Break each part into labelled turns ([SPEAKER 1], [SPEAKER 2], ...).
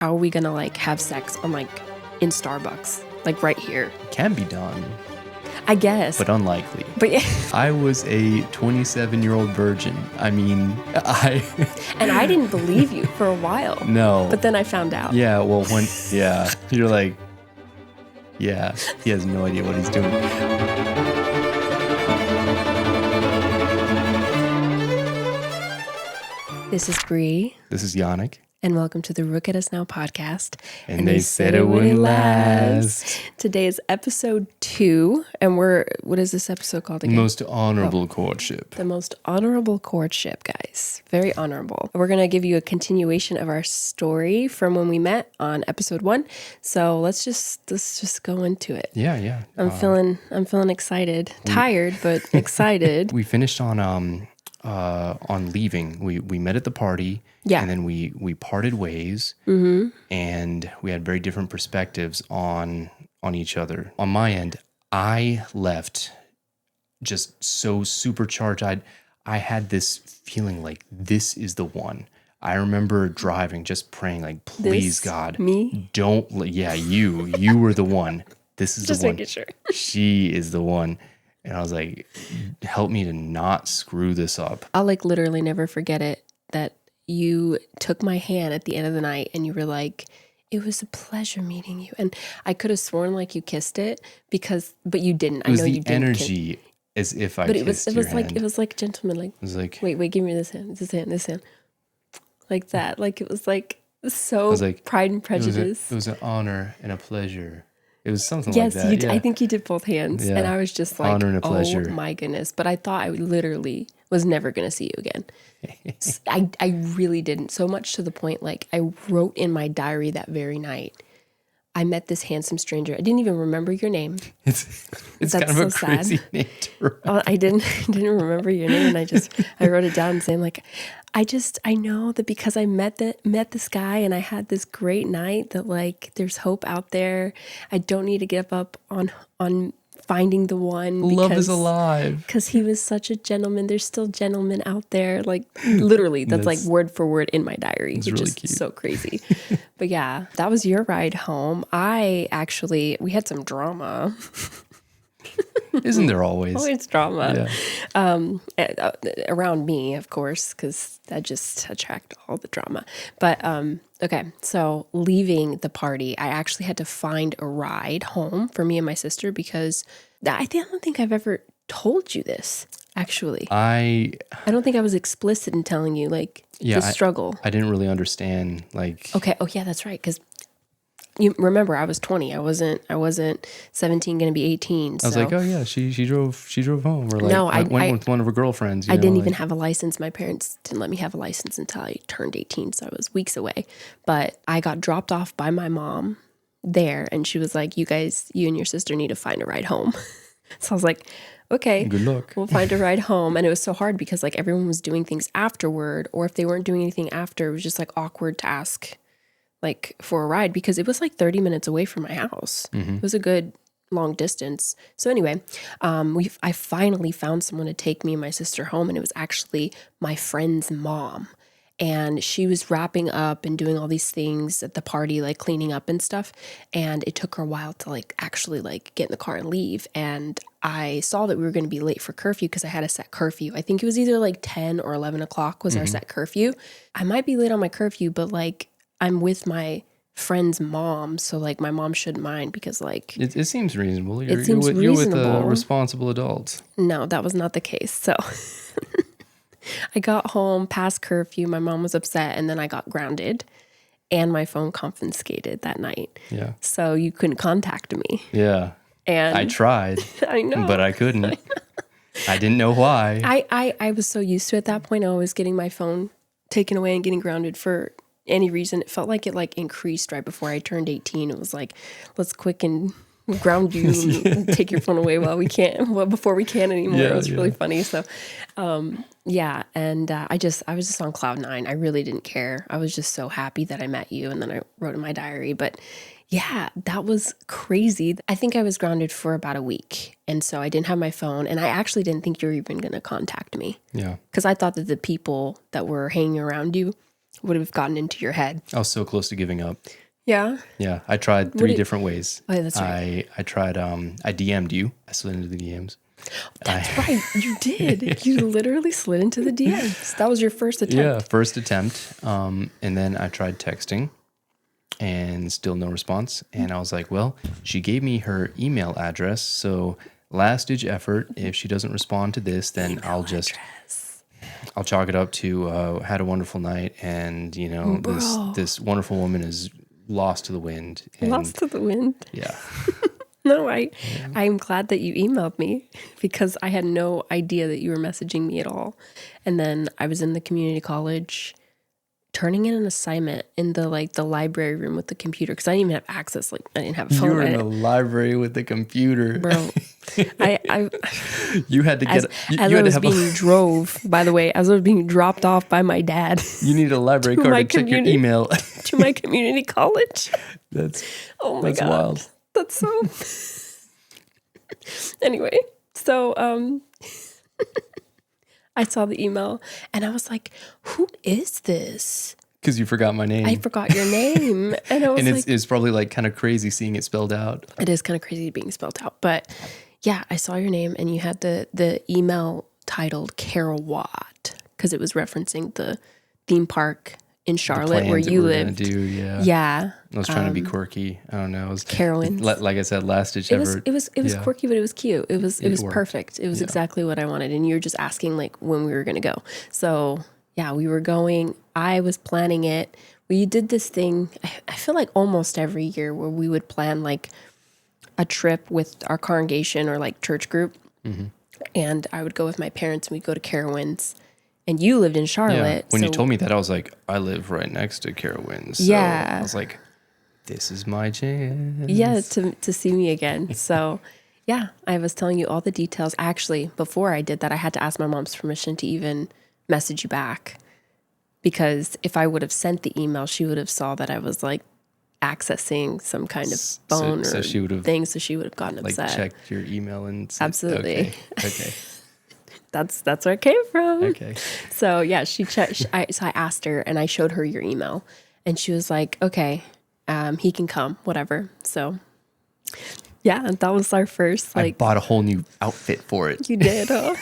[SPEAKER 1] how are we gonna like have sex on like in Starbucks, like right here?
[SPEAKER 2] Can be done,
[SPEAKER 1] I guess,
[SPEAKER 2] but unlikely.
[SPEAKER 1] But yeah.
[SPEAKER 2] I was a 27-year-old virgin. I mean,
[SPEAKER 1] And I didn't believe you for a while.
[SPEAKER 2] No.
[SPEAKER 1] But then I found out.
[SPEAKER 2] Yeah, well, you're like, yeah, he has no idea what he's doing.
[SPEAKER 1] This is Bre.
[SPEAKER 2] This is Yannick.
[SPEAKER 1] And welcome to the Look at Us Now podcast.
[SPEAKER 2] And they said it wouldn't last.
[SPEAKER 1] Today is episode 2. And what is this episode called again?
[SPEAKER 2] Most honorable courtship.
[SPEAKER 1] The most honorable courtship, guys. Very honorable. We're going to give you a continuation of our story from when we met on episode 1. So let's just go into it.
[SPEAKER 2] Yeah.
[SPEAKER 1] I'm feeling excited. Tired, but excited.
[SPEAKER 2] We finished on leaving. We met at the party.
[SPEAKER 1] Yeah.
[SPEAKER 2] And then we parted ways, and we had very different perspectives on each other. On my end, I left just so supercharged. I had this feeling like this is the one. I remember driving, just praying like, please, God,
[SPEAKER 1] me?
[SPEAKER 2] Don't. Yeah, you were the one. This is
[SPEAKER 1] just
[SPEAKER 2] the one.
[SPEAKER 1] Making sure.
[SPEAKER 2] She is the one. And I was like, help me to not screw this up.
[SPEAKER 1] I'll like literally never forget it, that you took my hand at the end of the night and you were like, it was a pleasure meeting you. And I could have sworn like you kissed it but you didn't.
[SPEAKER 2] It was
[SPEAKER 1] I know
[SPEAKER 2] the
[SPEAKER 1] you didn't.
[SPEAKER 2] Energy as if I
[SPEAKER 1] but
[SPEAKER 2] kissed
[SPEAKER 1] it was
[SPEAKER 2] your
[SPEAKER 1] like
[SPEAKER 2] hand.
[SPEAKER 1] it was like gentleman, like
[SPEAKER 2] it was like,
[SPEAKER 1] wait, give me this hand, like that. Like it was like so
[SPEAKER 2] like,
[SPEAKER 1] Pride and Prejudice.
[SPEAKER 2] It was an honor and a pleasure. It was something
[SPEAKER 1] yes,
[SPEAKER 2] like that.
[SPEAKER 1] I think you did both hands, and I was just like,
[SPEAKER 2] honor and a pleasure.
[SPEAKER 1] Oh my goodness! But I thought I literally was never going to see you again. I really didn't. So much to the point, like I wrote in my diary that very night, I met this handsome stranger. I didn't even remember your name.
[SPEAKER 2] It's kind of
[SPEAKER 1] so
[SPEAKER 2] a crazy
[SPEAKER 1] sad.
[SPEAKER 2] name to remember.
[SPEAKER 1] I didn't remember your name, and I wrote it down saying like, I know that because I met this guy and I had this great night, that like there's hope out there. I don't need to give up on finding the one.
[SPEAKER 2] Love is alive.
[SPEAKER 1] Because he was such a gentleman. There's still gentlemen out there. Like literally, that's like word for word in my diary, which
[SPEAKER 2] really
[SPEAKER 1] is
[SPEAKER 2] cute.
[SPEAKER 1] so crazy. But yeah, that was your ride home. We had some drama.
[SPEAKER 2] Isn't there always?
[SPEAKER 1] Always drama.
[SPEAKER 2] Yeah.
[SPEAKER 1] Around me, of course, because I just attract all the drama. But okay, so leaving the party, I actually had to find a ride home for me and my sister because I don't think I've ever told you this, actually. I don't think I was explicit in telling you, like, the struggle.
[SPEAKER 2] I didn't really understand, like...
[SPEAKER 1] Okay, oh yeah, that's right, because... You remember, I was 20. I wasn't 17, going to be 18. So.
[SPEAKER 2] I was like, oh yeah, she drove home. Or like,
[SPEAKER 1] no,
[SPEAKER 2] I went with one of her girlfriends.
[SPEAKER 1] I didn't even have a license. My parents didn't let me have a license until I turned 18, so I was weeks away. But I got dropped off by my mom there, and she was like, you and your sister need to find a ride home. So I was like, okay,
[SPEAKER 2] good luck.
[SPEAKER 1] We'll find a ride home. And it was so hard because like everyone was doing things afterward, or if they weren't doing anything after, it was just like awkward to ask like for a ride because it was like 30 minutes away from my house. It was a good long distance. So anyway, I finally found someone to take me and my sister home, and it was actually my friend's mom. And she was wrapping up and doing all these things at the party, like cleaning up and stuff. And it took her a while to like actually like get in the car and leave. And I saw that we were going to be late for curfew because I had a set curfew. I think it was either like 10 or 11 o'clock was our set curfew. I might be late on my curfew, but like I'm with my friend's mom, so like my mom shouldn't mind because like
[SPEAKER 2] it seems reasonable.
[SPEAKER 1] You're
[SPEAKER 2] with a responsible adult.
[SPEAKER 1] No, that was not the case. So I got home past curfew. My mom was upset, and then I got grounded, and my phone confiscated that night.
[SPEAKER 2] Yeah.
[SPEAKER 1] So you couldn't contact me.
[SPEAKER 2] Yeah.
[SPEAKER 1] And
[SPEAKER 2] I tried.
[SPEAKER 1] I know,
[SPEAKER 2] but I couldn't. I didn't know why.
[SPEAKER 1] I was so used to it at that point. I was getting my phone taken away and getting grounded for any reason. It felt like it like increased right before I turned 18. It was like, let's quick and ground you and take your phone away before we can anymore. It was really funny. So and I was just on cloud 9. I really didn't care. I was just so happy that I met you, and then I wrote in my diary. But yeah, that was crazy. I think I was grounded for about a week, and so I didn't have my phone, and I actually didn't think you were even going to contact me.
[SPEAKER 2] Yeah.
[SPEAKER 1] Because I thought that the people that were hanging around you would have gotten into your head.
[SPEAKER 2] I was so close to giving up.
[SPEAKER 1] Yeah.
[SPEAKER 2] Yeah, I tried three different ways.
[SPEAKER 1] Oh, that's right.
[SPEAKER 2] I tried. I DM'd you. I slid into the DMs.
[SPEAKER 1] That's right. You did. You literally slid into the DMs. That was your first attempt.
[SPEAKER 2] Yeah, first attempt. And then I tried texting, and still no response. And I was like, well, she gave me her email address, so last ditch effort. If she doesn't respond to this, then I'll chalk it up to had a wonderful night, and this wonderful woman is lost to the wind. And,
[SPEAKER 1] lost to the wind.
[SPEAKER 2] Yeah.
[SPEAKER 1] No, I'm glad that you emailed me because I had no idea that you were messaging me at all. And then I was in the community college turning in an assignment in the library room with the computer because I didn't even have access. Like I didn't have a phone.
[SPEAKER 2] You were in the library with the computer,
[SPEAKER 1] bro.
[SPEAKER 2] You had to get
[SPEAKER 1] as I was being dropped off by my dad.
[SPEAKER 2] You need a library card to check your email
[SPEAKER 1] to my community college.
[SPEAKER 2] That's
[SPEAKER 1] God,
[SPEAKER 2] wild.
[SPEAKER 1] That's so. Anyway, so I saw the email and I was like, "Who is this?"
[SPEAKER 2] Because you forgot my name.
[SPEAKER 1] I forgot your name, and I was
[SPEAKER 2] and it's probably like kind of crazy seeing it spelled out.
[SPEAKER 1] It is kind of crazy being spelled out, but yeah, I saw your name, and you had the email titled Carol Watt because it was referencing the theme park in Charlotte where you lived. Yeah.
[SPEAKER 2] I was trying to be quirky. I don't know. It was
[SPEAKER 1] Carowinds.
[SPEAKER 2] Like I said, last ditch effort.
[SPEAKER 1] It was quirky, but it was cute. It was perfect. It was exactly what I wanted. And you were just asking like when we were going to go. So yeah, we were going. I was planning it. We did this thing. I feel like almost every year where we would plan like a trip with our congregation or like church group. Mm-hmm. And I would go with my parents and we'd go to Carowinds. And you lived in Charlotte.
[SPEAKER 2] Yeah. When you told me that, I was like, I live right next to Carowinds. So
[SPEAKER 1] yeah.
[SPEAKER 2] I was like, this is my chance.
[SPEAKER 1] Yeah, to see me again. So yeah, I was telling you all the details. Actually, before I did that, I had to ask my mom's permission to even message you back. Because if I would have sent the email, she would have saw that I was like accessing some kind of phone or thing. So she would have gotten upset.
[SPEAKER 2] Like checked your email and said,
[SPEAKER 1] absolutely.
[SPEAKER 2] Okay.
[SPEAKER 1] That's where it came from.
[SPEAKER 2] Okay.
[SPEAKER 1] So yeah, she checked. So I asked her and I showed her your email, and she was like, "Okay, he can come, whatever." So yeah, that was our first.
[SPEAKER 2] I bought a whole new outfit for it.
[SPEAKER 1] You did, huh?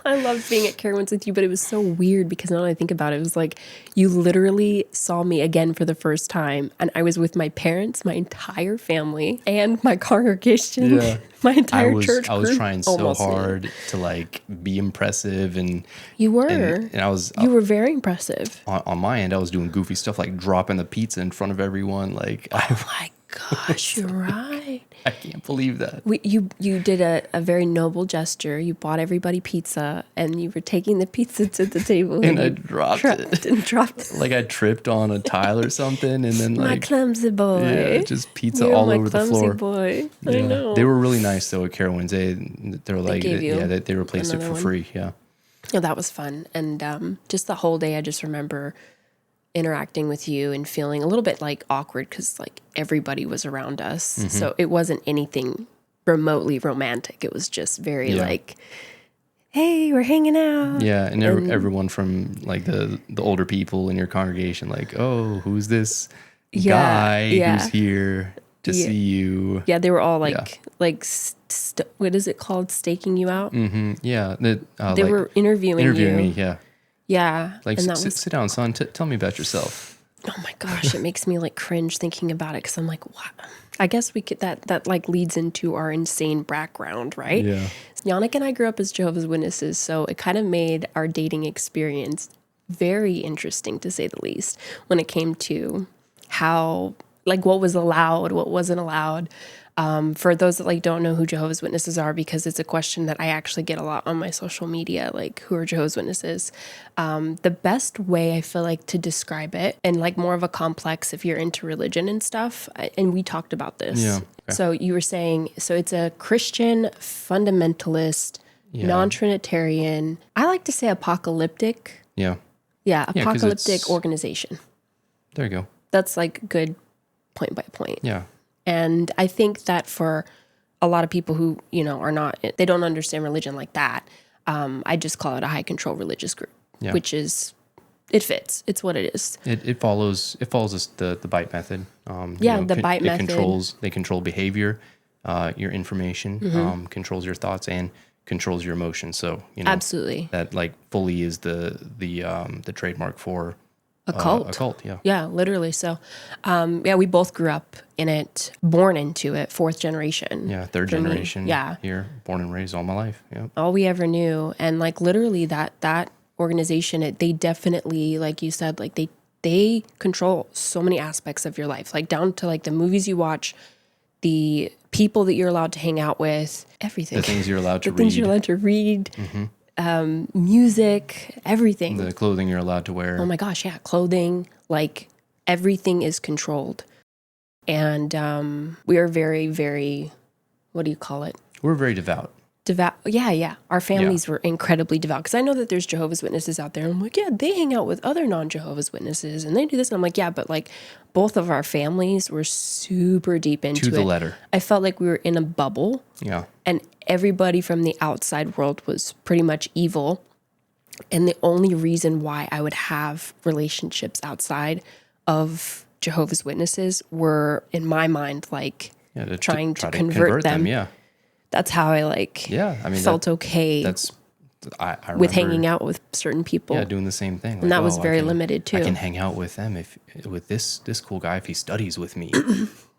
[SPEAKER 1] I loved being at Carowinds with you, but it was so weird because now that I think about it, it was like you literally saw me again for the first time, and I was with my parents, my entire family, and my congregation, my entire church group.
[SPEAKER 2] I was trying so hard to like be impressive, and
[SPEAKER 1] you were,
[SPEAKER 2] and
[SPEAKER 1] you were very impressive.
[SPEAKER 2] On my end, I was doing goofy stuff like dropping the pizza in front of everyone. Like,
[SPEAKER 1] oh my gosh, you're right.
[SPEAKER 2] I can't believe that.
[SPEAKER 1] You did a very noble gesture. You bought everybody pizza, and you were taking the pizza to the table.
[SPEAKER 2] And I dropped it.
[SPEAKER 1] And dropped it.
[SPEAKER 2] Like I tripped on a tile or something, and then like...
[SPEAKER 1] My clumsy boy.
[SPEAKER 2] Yeah, just pizza all over the floor.
[SPEAKER 1] Boy.
[SPEAKER 2] Yeah. I know. They were really nice, though, at Carowinds. They were like... They replaced it for free, yeah.
[SPEAKER 1] Oh, that was fun. And just the whole day, I just remember interacting with you and feeling a little bit like awkward because like everybody was around us. Mm-hmm. So it wasn't anything remotely romantic. It was just very like, hey, we're hanging out.
[SPEAKER 2] Yeah. And everyone from like the older people in your congregation, like, oh, who's this guy who's here to see you? Yeah.
[SPEAKER 1] They were all like, what is it called? Staking you out.
[SPEAKER 2] Mm-hmm. Yeah.
[SPEAKER 1] They were interviewing
[SPEAKER 2] me. Yeah.
[SPEAKER 1] Yeah.
[SPEAKER 2] Like, sit down, son. Tell me about yourself.
[SPEAKER 1] Oh my gosh, it makes me like cringe thinking about it because I'm like, what? I guess we could, that like leads into our insane background, right?
[SPEAKER 2] Yeah.
[SPEAKER 1] Yannick and I grew up as Jehovah's Witnesses, so it kind of made our dating experience very interesting, to say the least, when it came to how, like, what was allowed, what wasn't allowed. For those that like don't know who Jehovah's Witnesses are, because it's a question that I actually get a lot on my social media, like who are Jehovah's Witnesses? The best way I feel like to describe it, and like more of a complex if you're into religion and stuff, and we talked about this. Yeah. Okay. So you were saying, so it's a Christian fundamentalist, non-Trinitarian, I like to say apocalyptic.
[SPEAKER 2] Yeah.
[SPEAKER 1] Yeah, apocalyptic organization.
[SPEAKER 2] There you go.
[SPEAKER 1] That's like good point by point.
[SPEAKER 2] Yeah.
[SPEAKER 1] And I think that for a lot of people who, they don't understand religion like that, I just call it a high control religious group, which is It fits. It's what it is.
[SPEAKER 2] It follows the bite method.
[SPEAKER 1] The bite method.
[SPEAKER 2] They control behavior, your information, controls your thoughts, and controls your emotions. So
[SPEAKER 1] absolutely,
[SPEAKER 2] that like fully is the trademark for
[SPEAKER 1] a cult.
[SPEAKER 2] A cult,
[SPEAKER 1] yeah, literally. So, we both grew up in it, born into it, fourth generation.
[SPEAKER 2] Yeah, third generation.
[SPEAKER 1] Yeah,
[SPEAKER 2] here, born and raised all my life. Yeah,
[SPEAKER 1] all we ever knew, and like literally that organization, they definitely, like you said, like they control so many aspects of your life, like down to like the movies you watch, the people that you're allowed to hang out with, everything.
[SPEAKER 2] The things you're allowed to read.
[SPEAKER 1] The things you're allowed to read. Music, everything.
[SPEAKER 2] The clothing you're allowed to wear.
[SPEAKER 1] Oh my gosh, yeah, clothing, like everything is controlled. And we are very, very, what do you call it?
[SPEAKER 2] We're very devout.
[SPEAKER 1] Yeah. Our families were incredibly devout. Because I know that there's Jehovah's Witnesses out there. And I'm like, yeah, they hang out with other non-Jehovah's Witnesses and they do this. And I'm like, yeah, but like both of our families were super deep into it.
[SPEAKER 2] To the letter.
[SPEAKER 1] I felt like we were in a bubble.
[SPEAKER 2] Yeah.
[SPEAKER 1] And everybody from the outside world was pretty much evil. And the only reason why I would have relationships outside of Jehovah's Witnesses were, in my mind, like trying to convert them.
[SPEAKER 2] Yeah.
[SPEAKER 1] That's how I felt okay. I remember, with hanging out with certain people.
[SPEAKER 2] Yeah, doing the same thing. Like,
[SPEAKER 1] and that was very limited too.
[SPEAKER 2] I can hang out with them with this cool guy if he studies with me.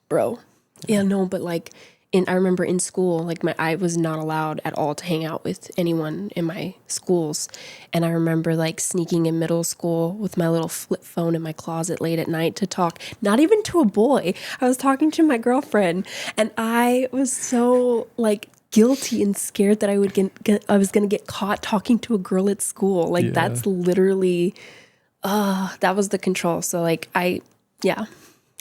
[SPEAKER 1] Bro. Yeah, no, but like I remember in school, like I was not allowed at all to hang out with anyone in my schools. And I remember like sneaking in middle school with my little flip phone in my closet late at night to talk, not even to a boy. I was talking to my girlfriend and I was so like guilty and scared that I was going to get caught talking to a girl at school. Like that's literally, that was the control. So like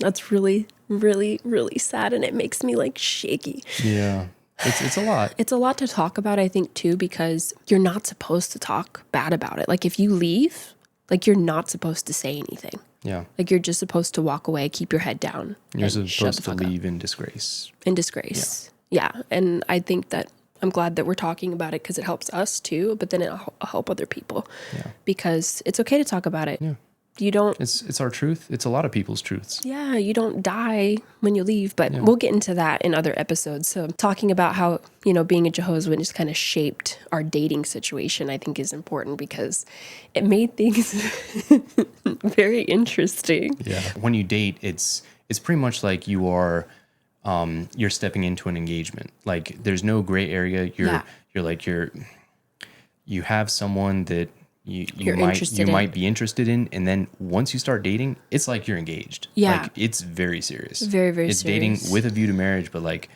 [SPEAKER 1] that's really, really, really sad. And it makes me like shaky.
[SPEAKER 2] Yeah. It's a lot.
[SPEAKER 1] It's a lot to talk about, I think, too, because you're not supposed to talk bad about it. Like if you leave, like you're not supposed to say anything.
[SPEAKER 2] Yeah.
[SPEAKER 1] Like you're just supposed to walk away, keep your head down.
[SPEAKER 2] You're supposed to leave in disgrace.
[SPEAKER 1] In disgrace. Yeah. And I think that I'm glad that we're talking about it because it helps us too, but then it'll help other people. Yeah. Because it's okay to talk about it. Yeah. You don't.
[SPEAKER 2] It's our truth. It's a lot of people's truths.
[SPEAKER 1] Yeah, you don't die when you leave, but we'll get into that in other episodes. So talking about how, being a Jehovah's Witness kind of shaped our dating situation, I think is important because it made things very interesting. Yeah.
[SPEAKER 2] When you date, it's pretty much like you're stepping into an engagement. Like there's no gray area. You have someone that you might be interested in, and then once you start dating, it's like you're engaged.
[SPEAKER 1] Yeah,
[SPEAKER 2] like it's very serious.
[SPEAKER 1] Very, very
[SPEAKER 2] it's
[SPEAKER 1] serious.
[SPEAKER 2] Dating with a view to marriage, but like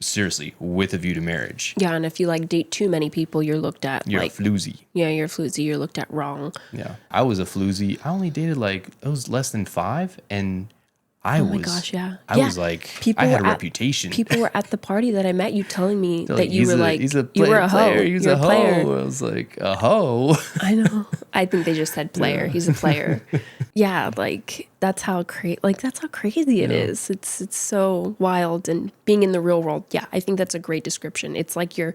[SPEAKER 2] seriously with a view to marriage.
[SPEAKER 1] Yeah, and if you like date too many people, you're looked at
[SPEAKER 2] you're like a floozy.
[SPEAKER 1] Yeah, you're a floozy. You're looked at wrong.
[SPEAKER 2] Yeah, I was a floozy. I only dated it was less than 5, and I was like, I had a reputation.
[SPEAKER 1] People were at the party that I met you telling me that you were like, you were a
[SPEAKER 2] hoe.
[SPEAKER 1] hoe.
[SPEAKER 2] He's a hoe. I was like, a hoe.
[SPEAKER 1] I know. I think they just said player. Yeah. He's a player. Yeah, like that's how crazy it is. It's so wild. And being in the real world, I think that's a great description. It's like you're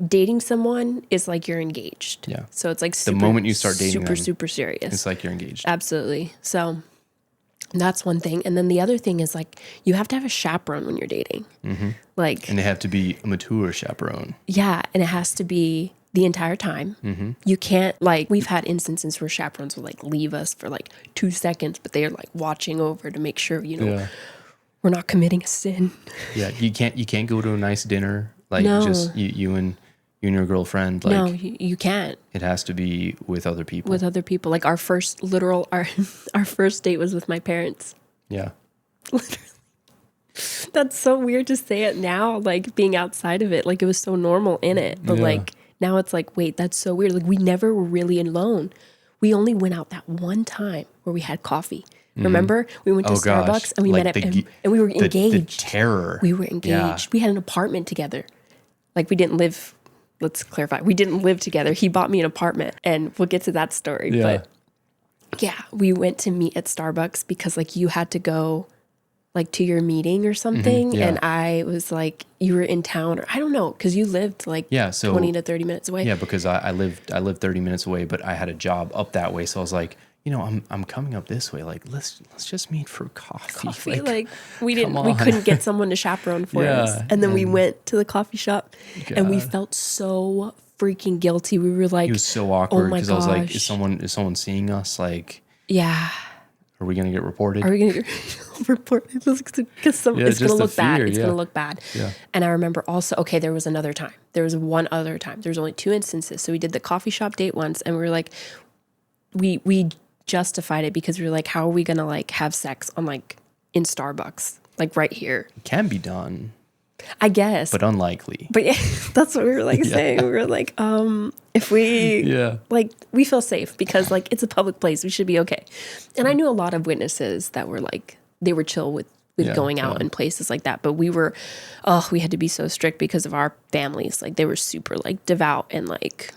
[SPEAKER 1] dating someone is like you're engaged.
[SPEAKER 2] Yeah.
[SPEAKER 1] So it's like
[SPEAKER 2] the moment you start dating them,
[SPEAKER 1] super serious.
[SPEAKER 2] It's like you're engaged.
[SPEAKER 1] Absolutely. So that's one thing. And then the other thing is like you have to have a chaperone when you're dating. Mm-hmm.
[SPEAKER 2] And they have to be a mature chaperone.
[SPEAKER 1] Yeah. And it has to be the entire time. Mm-hmm. You can't we've had instances where chaperones will leave us for 2 seconds, but they are watching over to make sure, we're not committing a sin.
[SPEAKER 2] Yeah. You can't go to a nice dinner.
[SPEAKER 1] No.
[SPEAKER 2] Just you and your girlfriend.
[SPEAKER 1] No, you can't.
[SPEAKER 2] It has to be with other people.
[SPEAKER 1] With other people. Our first our first date was with my parents.
[SPEAKER 2] Yeah.
[SPEAKER 1] Literally. That's so weird to say it now, being outside of it. It was so normal in it. But now it's wait, that's so weird. We never were really alone. We only went out that one time where we had coffee. Remember? We went to Starbucks and we met and we were engaged.
[SPEAKER 2] The terror.
[SPEAKER 1] We were engaged. Yeah. We had an apartment together. We didn't live. Let's clarify. We didn't live together. He bought me an apartment, and we'll get to that story.
[SPEAKER 2] Yeah.
[SPEAKER 1] But we went to meet at Starbucks because you had to go to your meeting or something. Mm-hmm, yeah. And I was you were in town, or I don't know, because you lived 20 to 30 minutes away.
[SPEAKER 2] Yeah, because I lived 30 minutes away, but I had a job up that way. So I was I'm coming up this way. Like, let's just meet for coffee.
[SPEAKER 1] Like we couldn't get someone to chaperone for us. And then we went to the coffee shop and we felt so freaking guilty. We were like,
[SPEAKER 2] it was so awkward because I was like, is someone seeing us? Like,
[SPEAKER 1] yeah.
[SPEAKER 2] Are we going to get reported?
[SPEAKER 1] Are we going to get reported? Because it's going to look bad. It's going to look bad.
[SPEAKER 2] Yeah.
[SPEAKER 1] And I remember also, okay, there was another time. There was one other time. There was only 2 instances. So we did the coffee shop date once and we were like, we justified it because we were like, how are we going to like have sex on like in Starbucks? Like right here.
[SPEAKER 2] It can be done.
[SPEAKER 1] I guess.
[SPEAKER 2] But unlikely.
[SPEAKER 1] But yeah, that's what we were like saying. We were like, if we, like, we feel safe because like it's a public place, we should be okay. And I knew a lot of witnesses that were like, they were chill with going out in places like that. But we had to be so strict because of our families. Like they were super like devout and like.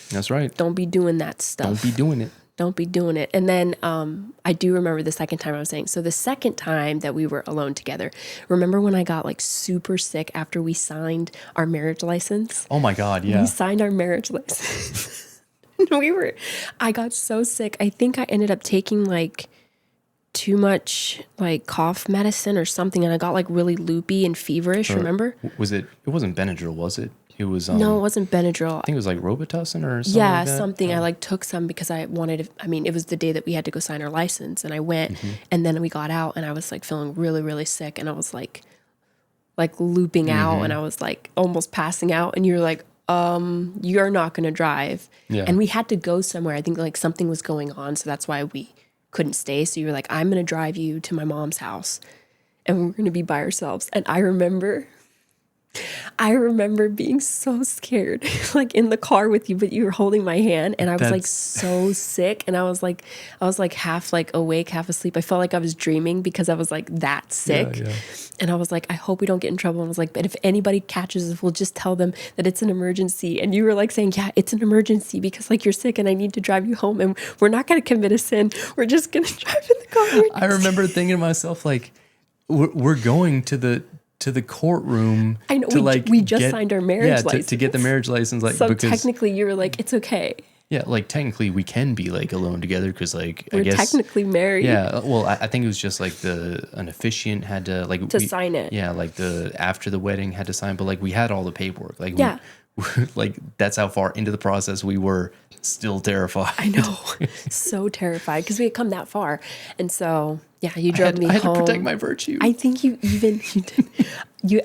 [SPEAKER 2] That's right.
[SPEAKER 1] Don't be doing that stuff.
[SPEAKER 2] Don't be doing it.
[SPEAKER 1] Don't be doing it. And then I do remember the second time I was saying, so the second time that we were alone together, remember when I got like super sick after we signed our marriage license?
[SPEAKER 2] Oh my God, yeah.
[SPEAKER 1] We signed our marriage license. I got so sick. I think I ended up taking like too much like cough medicine or something. And I got like really loopy and feverish, remember?
[SPEAKER 2] It wasn't Benadryl, was it? It was
[SPEAKER 1] no, it wasn't Benadryl.
[SPEAKER 2] I think it was like Robitussin or something.
[SPEAKER 1] Yeah,
[SPEAKER 2] like that.
[SPEAKER 1] something. I like took some because I wanted to, I mean, it was the day that we had to go sign our license and I went and then we got out and I was like feeling really, really sick and I was like looping out and I was like almost passing out and you're like, you're not going to drive.
[SPEAKER 2] Yeah.
[SPEAKER 1] And we had to go somewhere. I think like something was going on. So that's why we couldn't stay. So you were like, I'm going to drive you to my mom's house and we're going to be by ourselves. And I remember being so scared, like in the car with you, but you were holding my hand and I was like so sick. And I was like half like awake, half asleep. I felt like I was dreaming because I was like that sick. Yeah. And I was like, I hope we don't get in trouble. And I was like, but if anybody catches us, we'll just tell them that it's an emergency. And you were like saying, yeah, it's an emergency because like you're sick and I need to drive you home and we're not going to commit a sin. We're just going to drive in the car.
[SPEAKER 2] I remember thinking to myself, like, we're going to the courtroom.
[SPEAKER 1] I know, we just signed our marriage license.
[SPEAKER 2] To get the marriage license. Like,
[SPEAKER 1] so because technically you were like, it's okay.
[SPEAKER 2] Yeah, like technically we can be like alone together because like
[SPEAKER 1] we're technically married.
[SPEAKER 2] Yeah, well, I think it was just like an officiant had to like
[SPEAKER 1] sign it.
[SPEAKER 2] Yeah, like after the wedding had to sign, but like we had all the paperwork. Like like that's how far into the process we were. Still terrified.
[SPEAKER 1] I know, so terrified because we had come that far, and so yeah, you drove me home.
[SPEAKER 2] I had to protect my virtue.
[SPEAKER 1] I think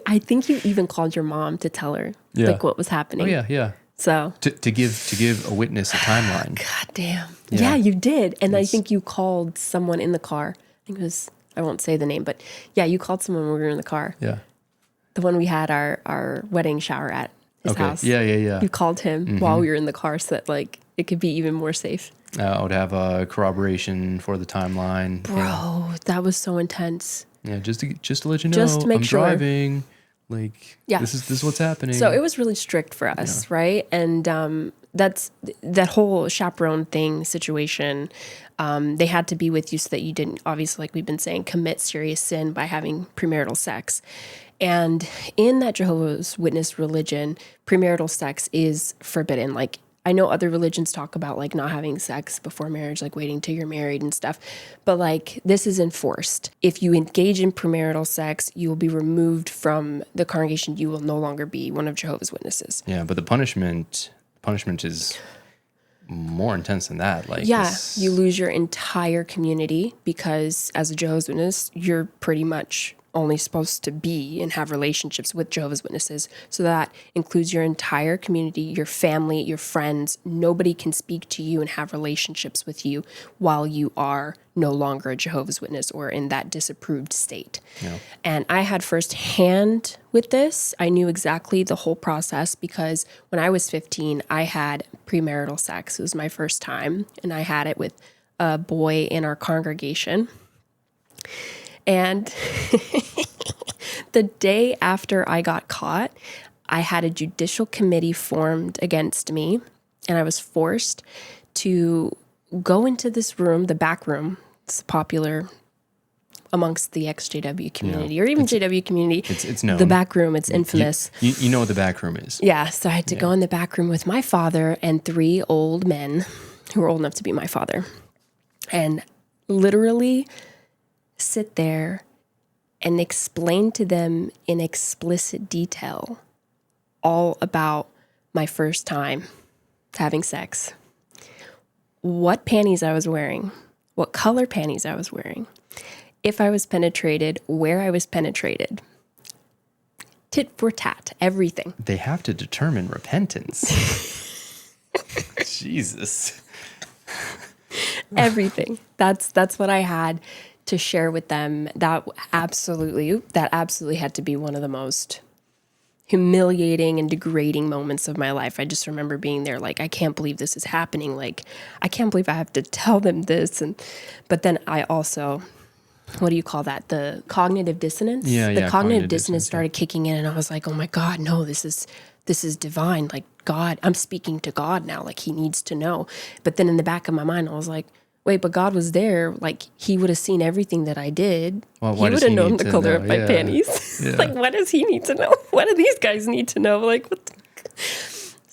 [SPEAKER 1] I think you even called your mom to tell her like what was happening.
[SPEAKER 2] Oh yeah. So to give a witness a timeline.
[SPEAKER 1] God damn. Yeah, you did, and I think you called someone in the car. I think it was, I won't say the name, but yeah, you called someone when we were in the car.
[SPEAKER 2] Yeah,
[SPEAKER 1] the one we had our wedding shower at his house.
[SPEAKER 2] Yeah.
[SPEAKER 1] You called him while we were in the car so that like it could be even more safe.
[SPEAKER 2] I would have a corroboration for the timeline.
[SPEAKER 1] Bro, that was so intense.
[SPEAKER 2] Yeah, just to let you know,
[SPEAKER 1] just to make
[SPEAKER 2] I'm driving. Like, this is what's happening.
[SPEAKER 1] So it was really strict for us, right? And that's that whole chaperone thing situation. They had to be with you so that you didn't, obviously, like we've been saying, commit serious sin by having premarital sex. And in that Jehovah's Witness religion, premarital sex is forbidden. Like, I know other religions talk about like not having sex before marriage, like waiting till you're married and stuff. But like this is enforced. If you engage in premarital sex, you will be removed from the congregation. You will no longer be one of Jehovah's Witnesses.
[SPEAKER 2] Yeah, but the punishment is more intense than that. Like,
[SPEAKER 1] you lose your entire community because as a Jehovah's Witness, you're pretty much only supposed to be and have relationships with Jehovah's Witnesses. So that includes your entire community, your family, your friends. Nobody can speak to you and have relationships with you while you are no longer a Jehovah's Witness or in that disapproved state. Yeah. And I had firsthand with this. I knew exactly the whole process because when I was 15, I had premarital sex. It was my first time. And I had it with a boy in our congregation. And the day after I got caught, I had a judicial committee formed against me, and I was forced to go into this room, the back room. It's popular amongst the ex-JW community or even JW community.
[SPEAKER 2] It's known.
[SPEAKER 1] The back room, it's infamous.
[SPEAKER 2] You know what the back room is.
[SPEAKER 1] Yeah, so I had to go in the back room with my father and 3 old men who were old enough to be my father. and literally sit there and explain to them in explicit detail all about my first time having sex, what panties I was wearing, what color panties I was wearing, if I was penetrated, where I was penetrated, tit for tat, everything.
[SPEAKER 2] They have to determine repentance. Jesus.
[SPEAKER 1] Everything. That's what I had to share with them. That absolutely had to be one of the most humiliating and degrading moments of my life. I just remember being there like, I can't believe this is happening. Like, I can't believe I have to tell them this. But then I also, what do you call that? The cognitive dissonance? The cognitive dissonance started kicking in, and I was like, oh my God, no, this is divine. Like, God, I'm speaking to God now. Like, he needs to know. But then in the back of my mind, I was like, wait, but God was there. Like, he would have seen everything that I did.
[SPEAKER 2] Well,
[SPEAKER 1] he would have known the color of my panties.
[SPEAKER 2] Yeah.
[SPEAKER 1] Like, what does he need to know? What do these guys need to know? Like, what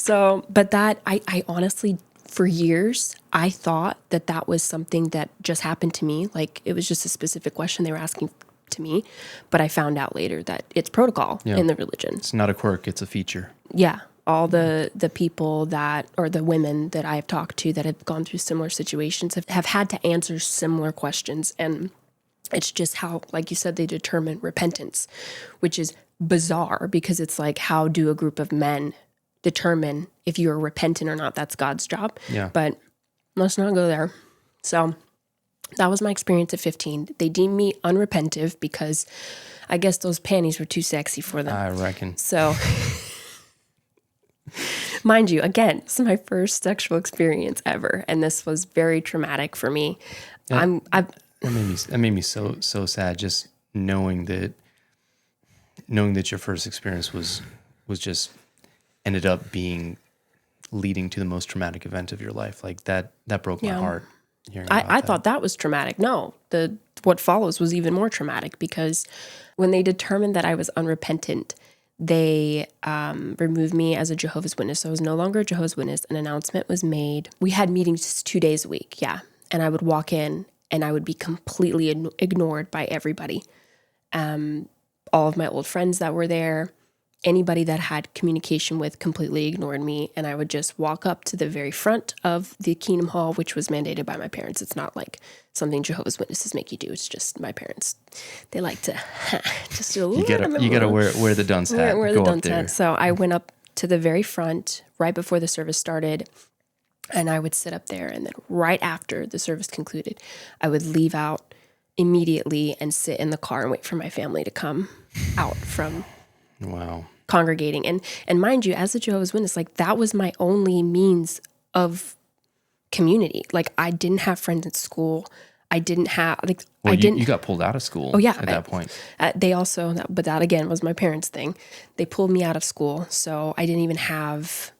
[SPEAKER 1] So, but that, I honestly, for years, I thought that was something that just happened to me. Like, it was just a specific question they were asking to me. But I found out later that it's protocol in the religion.
[SPEAKER 2] It's not a quirk, it's a feature.
[SPEAKER 1] Yeah. All the people that, or the women that I've talked to that have gone through similar situations have had to answer similar questions. And it's just how, like you said, they determine repentance, which is bizarre because it's like, how do a group of men determine if you're repentant or not? That's God's job.
[SPEAKER 2] Yeah.
[SPEAKER 1] But let's not go there. So that was my experience at 15. They deemed me unrepentive because I guess those panties were too sexy for them.
[SPEAKER 2] I reckon.
[SPEAKER 1] So... Mind you, again, this is my first sexual experience ever, and this was very traumatic for me.
[SPEAKER 2] That made me so sad, just knowing that your first experience was just ended up leading to the most traumatic event of your life. Like that broke my heart.
[SPEAKER 1] I thought that was traumatic. No, what follows was even more traumatic because when they determined that I was unrepentant, they removed me as a Jehovah's Witness. So I was no longer a Jehovah's Witness. An announcement was made. We had meetings 2 days a week, yeah. And I would walk in and I would be completely ignored by everybody. All of my old friends that were there, anybody that had communication with completely ignored me. And I would just walk up to the very front of the Kingdom Hall, which was mandated by my parents. It's not like something Jehovah's Witnesses make you do. It's just my parents. They like to just do a little.
[SPEAKER 2] You gotta wear the dunce hat.
[SPEAKER 1] Wear the dunce hat. So I went up to the very front right before the service started, and I would sit up there. And then right after the service concluded, I would leave out immediately and sit in the car and wait for my family to come out from congregating. And mind you, as a Jehovah's Witness, like that was my only means of community. Like I didn't have friends at school. I didn't have like
[SPEAKER 2] you got pulled out of school. At that point.
[SPEAKER 1] They also, but that again was my parents' thing. They pulled me out of school, so I didn't even have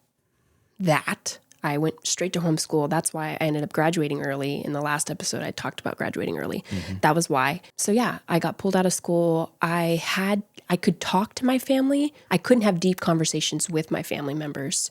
[SPEAKER 1] that. I went straight to homeschool. That's why I ended up graduating early. In the last episode, I talked about graduating early. Mm-hmm. That was why. So yeah, I got pulled out of school. I could talk to my family. I couldn't have deep conversations with my family members.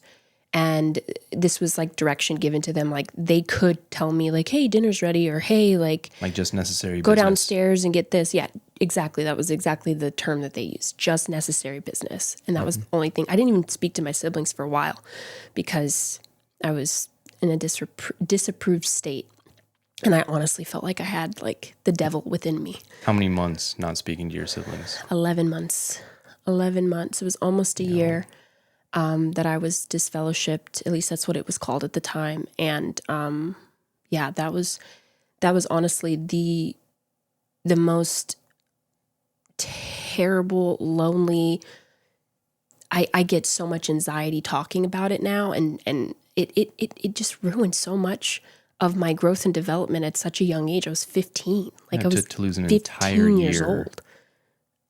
[SPEAKER 1] And this was like direction given to them. Like they could tell me like, hey, dinner's ready, or hey, like
[SPEAKER 2] just necessary
[SPEAKER 1] go
[SPEAKER 2] business.
[SPEAKER 1] Downstairs and get this. Yeah, exactly. That was exactly the term that they used. Just necessary business. And that was the only thing. I didn't even speak to my siblings for a while because I was in a disapproved state. And I honestly felt like I had like the devil within me.
[SPEAKER 2] How many months not speaking to your siblings?
[SPEAKER 1] 11 months. 11 months. It was almost a year. That I was disfellowshipped, at least that's what it was called at the time. And that was honestly the most terrible, lonely. I get so much anxiety talking about it now, and it just ruined so much of my growth and development at such a young age. I was 15. Like I was
[SPEAKER 2] to lose an entire
[SPEAKER 1] years
[SPEAKER 2] year
[SPEAKER 1] old.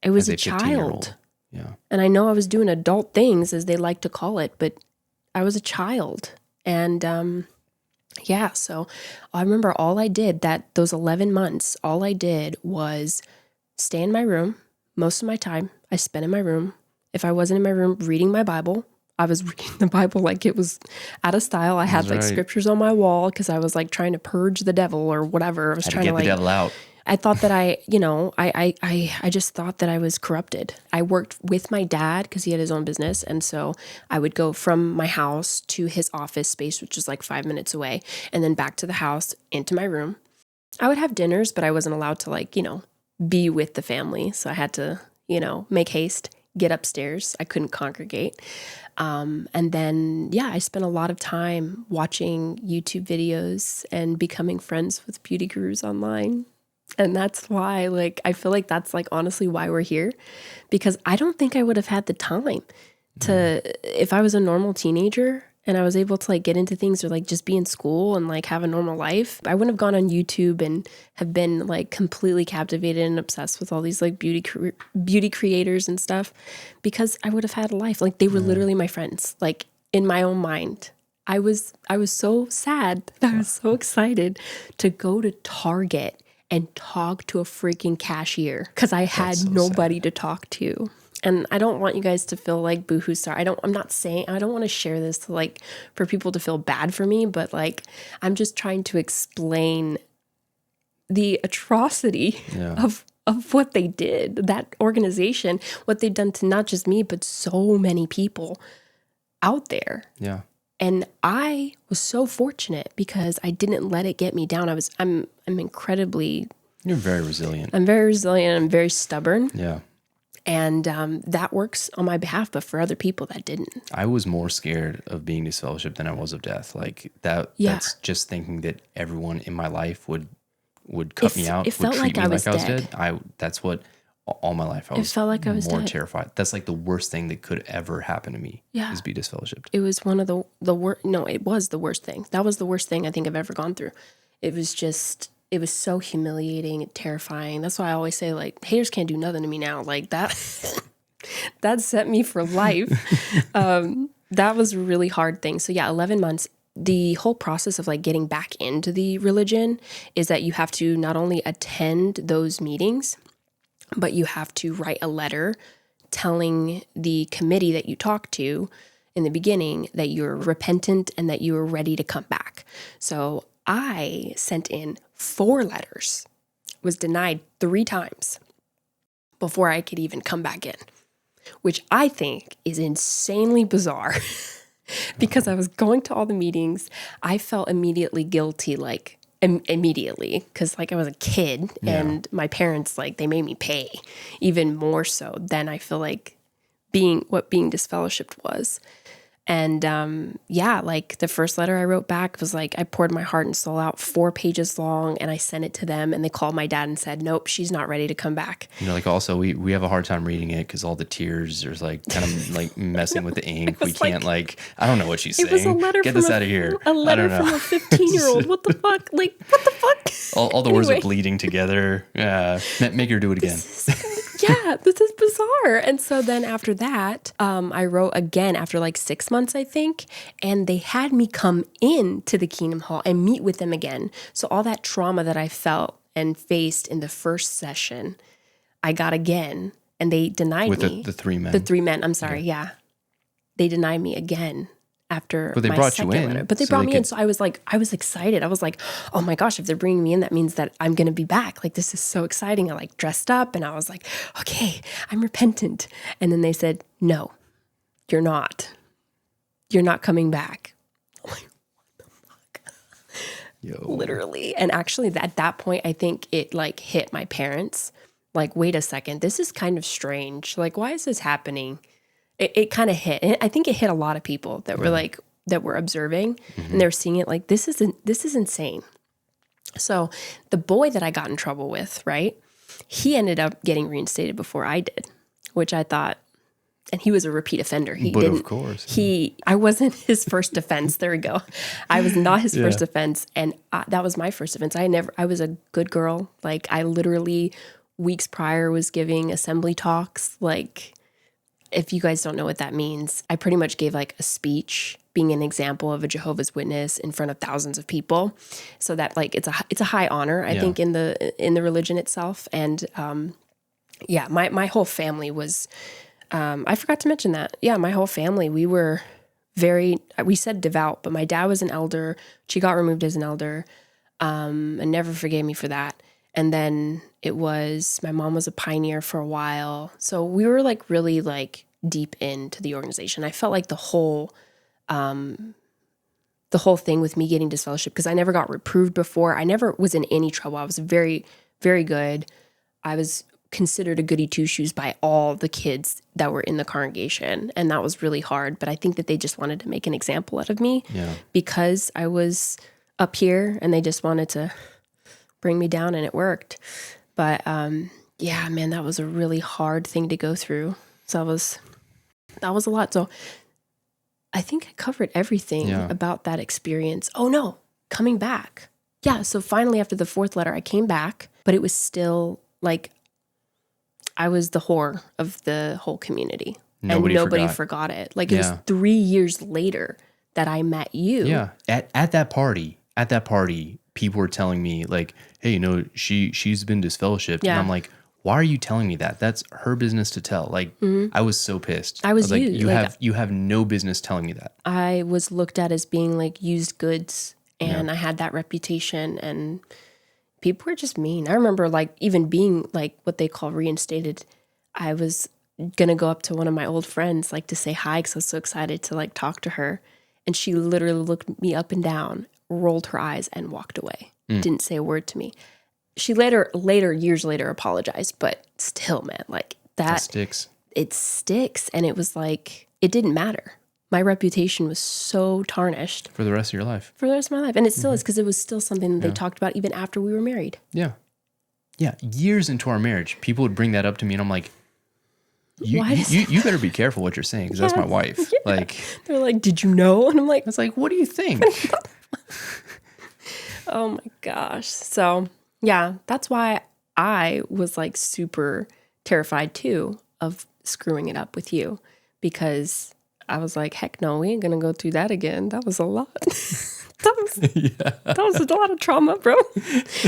[SPEAKER 1] I was a child.
[SPEAKER 2] Yeah.
[SPEAKER 1] And I know I was doing adult things, as they like to call it, but I was a child. And so I remember all I did those 11 months, all I did was stay in my room. Most of my time I spent in my room. If I wasn't in my room reading my Bible, I was reading the Bible like it was out of style. I had like scriptures on my wall because I was like trying to purge the devil or whatever. I was trying to
[SPEAKER 2] get the devil out.
[SPEAKER 1] I thought that I just thought that I was corrupted. I worked with my dad because he had his own business. And so I would go from my house to his office space, which is like 5 minutes away, and then back to the house into my room. I would have dinners, but I wasn't allowed to like, be with the family. So I had to, make haste, get upstairs. I couldn't congregate. And then, I spent a lot of time watching YouTube videos and becoming friends with beauty gurus online. And that's why, like, I feel like that's like honestly why we're here, because I don't think I would have had the time to, if I was a normal teenager and I was able to like get into things or like just be in school and like have a normal life, I wouldn't have gone on YouTube and have been like completely captivated and obsessed with all these like beauty creators and stuff, because I would have had a life. Like they were literally my friends, like in my own mind. I was so sad. I was so excited to go to Target and talk to a freaking cashier because I had nobody to talk to. And I don't want you guys to feel like boohoo sorry. I don't want to share this to like for people to feel bad for me, but like I'm just trying to explain the atrocity of what they did, that organization, what they've done to not just me, but so many people out there. Yeah. And I was so fortunate because I didn't let it get me down. I'm incredibly...
[SPEAKER 2] You're very resilient.
[SPEAKER 1] I'm very resilient. I'm very stubborn.
[SPEAKER 2] Yeah.
[SPEAKER 1] And that works on my behalf, but for other people that didn't.
[SPEAKER 2] I was more scared of being disfellowshipped than I was of death. Like that. Yeah. That's just thinking that everyone in my life would cut me out. It felt would treat like me like I was dead. That's what... All my life, I was more terrified. That's like the worst thing that could ever happen to me. Yeah, is be disfellowshipped.
[SPEAKER 1] It was one of the worst. No, it was the worst thing. That was the worst thing I think I've ever gone through. It was so humiliating and terrifying. That's why I always say like haters can't do nothing to me now. Like that, that set me for life. That was a really hard thing. So yeah, 11 months. The whole process of like getting back into the religion is that you have to not only attend those meetings, but you have to write a letter telling the committee that you talked to in the beginning that you're repentant and that you are ready to come back. So I sent in 4 letters, was denied 3 times before I could even come back in, which I think is insanely bizarre because I was going to all the meetings. I felt immediately guilty, like, immediately, because like I was a kid and my parents, like, they made me pay even more so than I feel like being disfellowshipped was. And like the first letter I wrote back was like I poured my heart and soul out, 4 pages long, and I sent it to them, and they called my dad and said, nope, she's not ready to come back.
[SPEAKER 2] Like also we have a hard time reading it because all the tears are like kind of like messing with the ink. We can't like I don't know what she's saying. It was a letter Get this out of here.
[SPEAKER 1] A letter from a 15-year-old. What the fuck? Like what the fuck?
[SPEAKER 2] All the words are bleeding together. Make her do it again.
[SPEAKER 1] Yeah, this is bizarre. And so then after that, I wrote again after like 6 months, I think, and they had me come in to the Kingdom Hall and meet with them again. So all that trauma that I felt and faced in the first session, I got again, and they denied me.
[SPEAKER 2] With the 3 men.
[SPEAKER 1] The 3 men, I'm sorry, yeah. They denied me again. After
[SPEAKER 2] but they
[SPEAKER 1] my
[SPEAKER 2] brought
[SPEAKER 1] second
[SPEAKER 2] you in.
[SPEAKER 1] letter. But they brought me in. So I was excited. I was like, oh my gosh, if they're bringing me in, that means that I'm going to be back. Like, this is so exciting. I like dressed up and I was like, okay, I'm repentant. And then they said, no, you're not. You're not coming back. I'm like, what the fuck? Yo. Literally. And actually at that point, I think it like hit my parents. Like, wait a second, this is kind of strange. Like, why is this happening? It kind of hit. And I think it hit a lot of people that were like, that were observing and they were seeing it like, this is insane. So the boy that I got in trouble with, right? He ended up getting reinstated before I did, which I thought, and he was a repeat offender.
[SPEAKER 2] Of course.
[SPEAKER 1] I wasn't his first offense. There we go. I was not his first offense. And that was my first offense. I was a good girl. Like I literally weeks prior was giving assembly talks, like, if you guys don't know what that means, I pretty much gave like a speech being an example of a Jehovah's Witness in front of thousands of people. So that like it's a high honor, I think, in the religion itself. And my whole family was I forgot to mention that. Yeah, my whole family, we said devout, but my dad was an elder. She got removed as an elder, and never forgave me for that. And then my mom was a pioneer for a while. So we were like really like deep into the organization. I felt like the whole thing with me getting disfellowship, because I never got reproved before. I never was in any trouble. I was very, very good. I was considered a goody two-shoes by all the kids that were in the congregation. And that was really hard. But I think that they just wanted to make an example out of me because I was up here, and they just wanted to bring me down, and it worked. But yeah, man, that was a really hard thing to go through. So that was a lot. So I think I covered everything about that experience. Oh no, coming back. Yeah, so finally after the fourth letter, I came back, but it was still like I was the whore of the whole community. Nobody forgot it. Like it was 3 years later that I met you.
[SPEAKER 2] Yeah, at that party, people were telling me like, hey, she's been disfellowshipped. And I'm like, why are you telling me that? That's her business to tell. Like, I was so pissed.
[SPEAKER 1] I was
[SPEAKER 2] like,
[SPEAKER 1] used.
[SPEAKER 2] you have no business telling me that.
[SPEAKER 1] I was looked at as being like used goods, and I had that reputation, and people were just mean. I remember like even being like what they call reinstated. I was going to go up to one of my old friends like to say hi because I was so excited to like talk to her. And she literally looked me up and down, rolled her eyes, and walked away. Didn't say a word to me. She years later apologized, but still, man, like that
[SPEAKER 2] sticks.
[SPEAKER 1] It sticks. And it was like, it didn't matter. My reputation was so tarnished.
[SPEAKER 2] For the rest of your life.
[SPEAKER 1] For the rest of my life. And it still is, because it was still something that they talked about even after we were married.
[SPEAKER 2] Yeah. Yeah. Years into our marriage, people would bring that up to me, and I'm like, you better be careful what you're saying, because that's my wife. Yeah. Like,
[SPEAKER 1] they're like, did you know? And I'm like,
[SPEAKER 2] I was like, what do you think?
[SPEAKER 1] Oh my gosh. So yeah, that's why I was like super terrified too of screwing it up with you, because I was like, heck no, we ain't gonna go through that again. That was a lot. That was a lot of trauma, bro.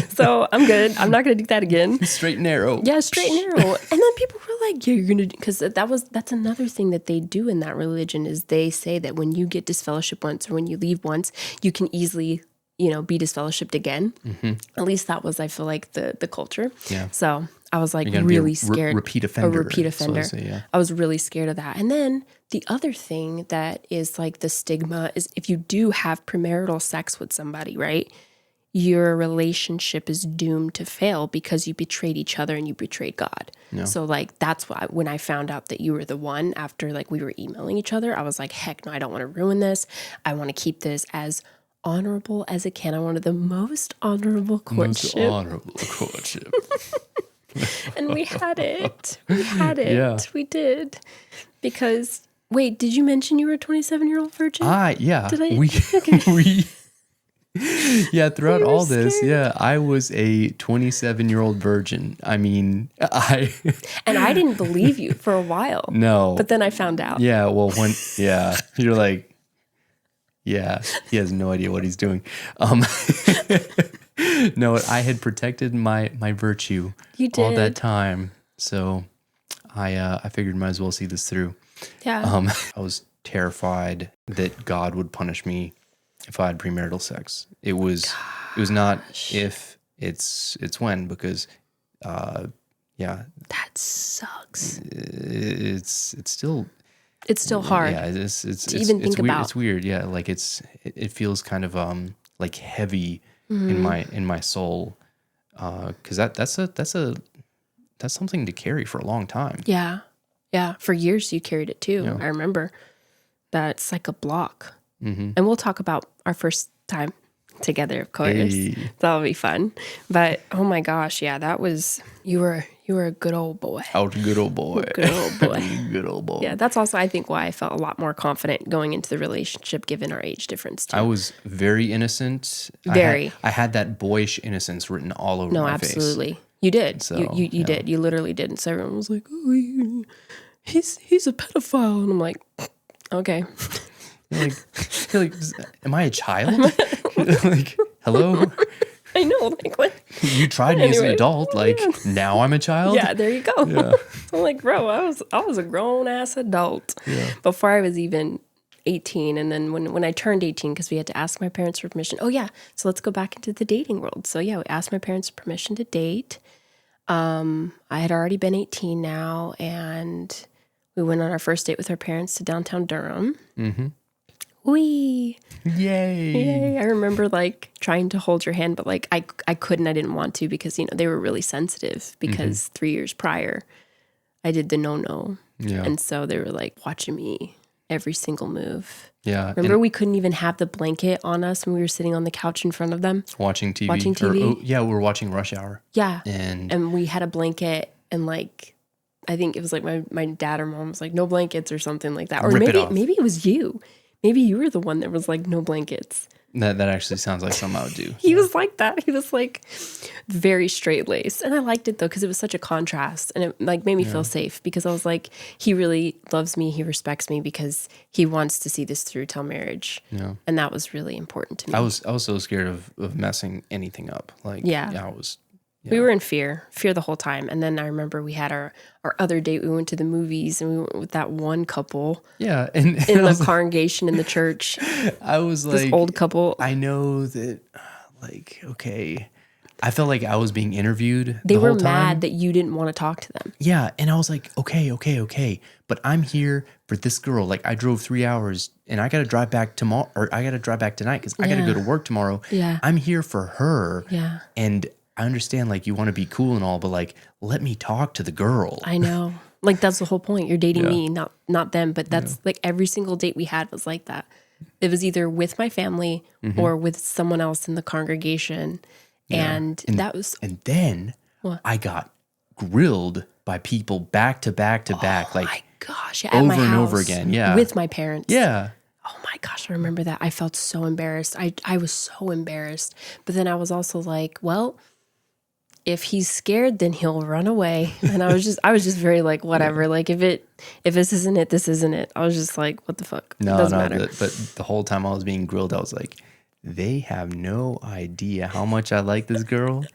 [SPEAKER 1] So I'm good. I'm not gonna do that again.
[SPEAKER 2] Straight and narrow.
[SPEAKER 1] Yeah, straight and narrow. And then people were like, yeah, you're gonna, because that's another thing that they do in that religion, is they say that when you get disfellowship once, or when you leave once, you can easily, be disfellowshipped again. At least that was, I feel like, the culture.
[SPEAKER 2] Yeah.
[SPEAKER 1] So I was like really scared.
[SPEAKER 2] Repeat offender.
[SPEAKER 1] A repeat offender. I was really scared of that. And then the other thing that is like the stigma is if you do have premarital sex with somebody, right? Your relationship is doomed to fail because you betrayed each other and you betrayed God. No. So like, that's why when I found out that you were the one after like we were emailing each other, I was like, heck no, I don't want to ruin this. I want to keep this as honorable as it can. I wanted the most honorable courtship.
[SPEAKER 2] Most honorable courtship.
[SPEAKER 1] And we had it. We had it.
[SPEAKER 2] Yeah.
[SPEAKER 1] We did. Because, wait, did you mention you were a 27-year-old virgin?
[SPEAKER 2] Yeah.
[SPEAKER 1] Did I?
[SPEAKER 2] Throughout all this, I was a 27-year-old virgin. I mean,
[SPEAKER 1] And I didn't believe you for a while.
[SPEAKER 2] No.
[SPEAKER 1] But then I found out.
[SPEAKER 2] Yeah, well, you're like, yeah, he has no idea what he's doing. No, I had protected my virtue all that time. So I figured might as well see this through.
[SPEAKER 1] Yeah.
[SPEAKER 2] I was terrified that God would punish me if I had premarital sex. It was not if, it's when, because
[SPEAKER 1] that sucks.
[SPEAKER 2] It's still hard. Yeah, it's
[SPEAKER 1] even think about.
[SPEAKER 2] It's weird. Yeah, like it feels kind of like heavy in my soul, because that's something to carry for a long time.
[SPEAKER 1] Yeah. For years you carried it too. Yeah. I remember that it's like a block. Mm-hmm. And we'll talk about our first time together, of course. Hey. That'll be fun. But oh my gosh, yeah, that was you were a good old boy.
[SPEAKER 2] I was a good old boy.
[SPEAKER 1] Good old boy.
[SPEAKER 2] Good old boy.
[SPEAKER 1] Yeah, that's also, I think, why I felt a lot more confident going into the relationship given our age difference too.
[SPEAKER 2] I was very innocent.
[SPEAKER 1] Very.
[SPEAKER 2] I had that boyish innocence written all over my face. No, absolutely.
[SPEAKER 1] You did. So, you did. You literally did. And so everyone was like, oh, he's a pedophile. And I'm like, okay.
[SPEAKER 2] You're like, am I a child? Like, hello?
[SPEAKER 1] I know, like what?
[SPEAKER 2] You tried me as an
[SPEAKER 1] Anyway,
[SPEAKER 2] adult. Like now I'm a child.
[SPEAKER 1] Yeah, there you go.
[SPEAKER 2] Yeah.
[SPEAKER 1] I'm like, bro, I was a grown ass adult before I was even 18. And then when I turned 18, because we had to ask my parents for permission. Oh yeah, so let's go back into the dating world. So yeah, we asked my parents permission to date. I had already been 18 now, and we went on our first date with our parents to downtown Durham. Mm-hmm. Wee! Yay! I remember like trying to hold your hand, but like I couldn't. I didn't want to because they were really sensitive because 3 years prior I did the no. Yeah. And so they were like watching me every single move. Yeah. Remember we couldn't even have the blanket on us when we were sitting on the couch in front of them
[SPEAKER 2] watching TV. We were watching Rush Hour.
[SPEAKER 1] Yeah. And we had a blanket, and like I think it was like my dad or mom was like no blankets or something like that. Or maybe it was you. Maybe you were the one that was like, no blankets.
[SPEAKER 2] That actually sounds like something I would do.
[SPEAKER 1] He was like that. He was like very straight-laced. And I liked it though, because it was such a contrast. And it like made me feel safe, because I was like, he really loves me. He respects me because he wants to see this through till marriage. Yeah. And that was really important to me.
[SPEAKER 2] I was so scared of messing anything up. Like, I was. Yeah.
[SPEAKER 1] We were in fear the whole time. And then I remember we had our other date. We went to the movies, and we went with that one couple.
[SPEAKER 2] Yeah.
[SPEAKER 1] In the congregation in the church.
[SPEAKER 2] I was like,
[SPEAKER 1] this old couple.
[SPEAKER 2] I know that, like, okay. I felt like I was being interviewed.
[SPEAKER 1] They were mad that you didn't want to talk to them.
[SPEAKER 2] Yeah. And I was like, okay. But I'm here for this girl. Like, I drove 3 hours, and I got to drive back tomorrow, or I got to drive back tonight because I got to go to work tomorrow. Yeah. I'm here for her. Yeah. And I understand, like, you want to be cool and all, but like, let me talk to the girl.
[SPEAKER 1] I know. Like, that's the whole point. You're dating me, not them. But that's like every single date we had was like that. It was either with my family or with someone else in the congregation. Yeah. And that was.
[SPEAKER 2] And then I got grilled by people back to back to back. Like,
[SPEAKER 1] my gosh.
[SPEAKER 2] Over my and over again. Yeah.
[SPEAKER 1] With my parents.
[SPEAKER 2] Yeah.
[SPEAKER 1] Oh my gosh, I remember that. I felt so embarrassed. I was so embarrassed. But then I was also like, well, if he's scared, then he'll run away. And I was just very like, whatever. Like if this isn't it, this isn't it. I was just like, what the fuck? Doesn't matter.
[SPEAKER 2] But the whole time I was being grilled, I was like, they have no idea how much I like this girl.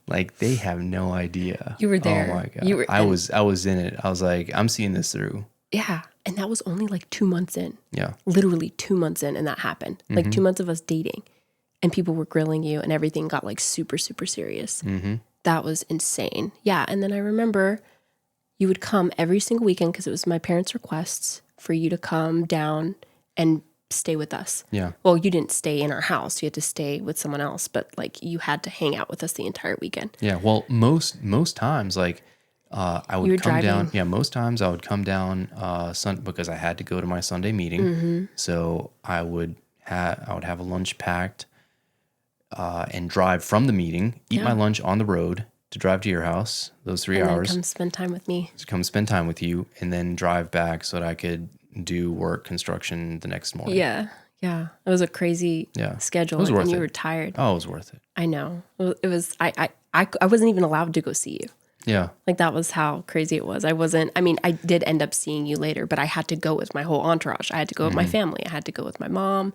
[SPEAKER 2] Like, they have no idea.
[SPEAKER 1] You were there.
[SPEAKER 2] Oh my God. I was in it. I was like, I'm seeing this through.
[SPEAKER 1] Yeah. And that was only like 2 months in.
[SPEAKER 2] Yeah.
[SPEAKER 1] Literally 2 months in, and that happened. Like 2 months of us dating. And people were grilling you, and everything got like super, super serious. Mm-hmm. That was insane. Yeah. And then I remember you would come every single weekend, because it was my parents' requests for you to come down and stay with us. Yeah. Well, you didn't stay in our house. You had to stay with someone else, but like you had to hang out with us the entire weekend.
[SPEAKER 2] Yeah. Well, most times, like I would come down. Yeah. Most times I would come down because I had to go to my Sunday meeting. Mm-hmm. So I would have a lunch packed. And drive from the meeting, eat my lunch on the road to drive to your house, those 3 hours.
[SPEAKER 1] Come spend time with me.
[SPEAKER 2] Come spend time with you, and then drive back so that I could do work construction the next morning.
[SPEAKER 1] Yeah. Yeah. It was a crazy schedule. It was worth it. You were tired.
[SPEAKER 2] Oh, it was worth it.
[SPEAKER 1] I know. It was, I wasn't even allowed to go see you.
[SPEAKER 2] Yeah.
[SPEAKER 1] Like, that was how crazy it was. I did end up seeing you later, but I had to go with my whole entourage. I had to go with my family. I had to go with my mom.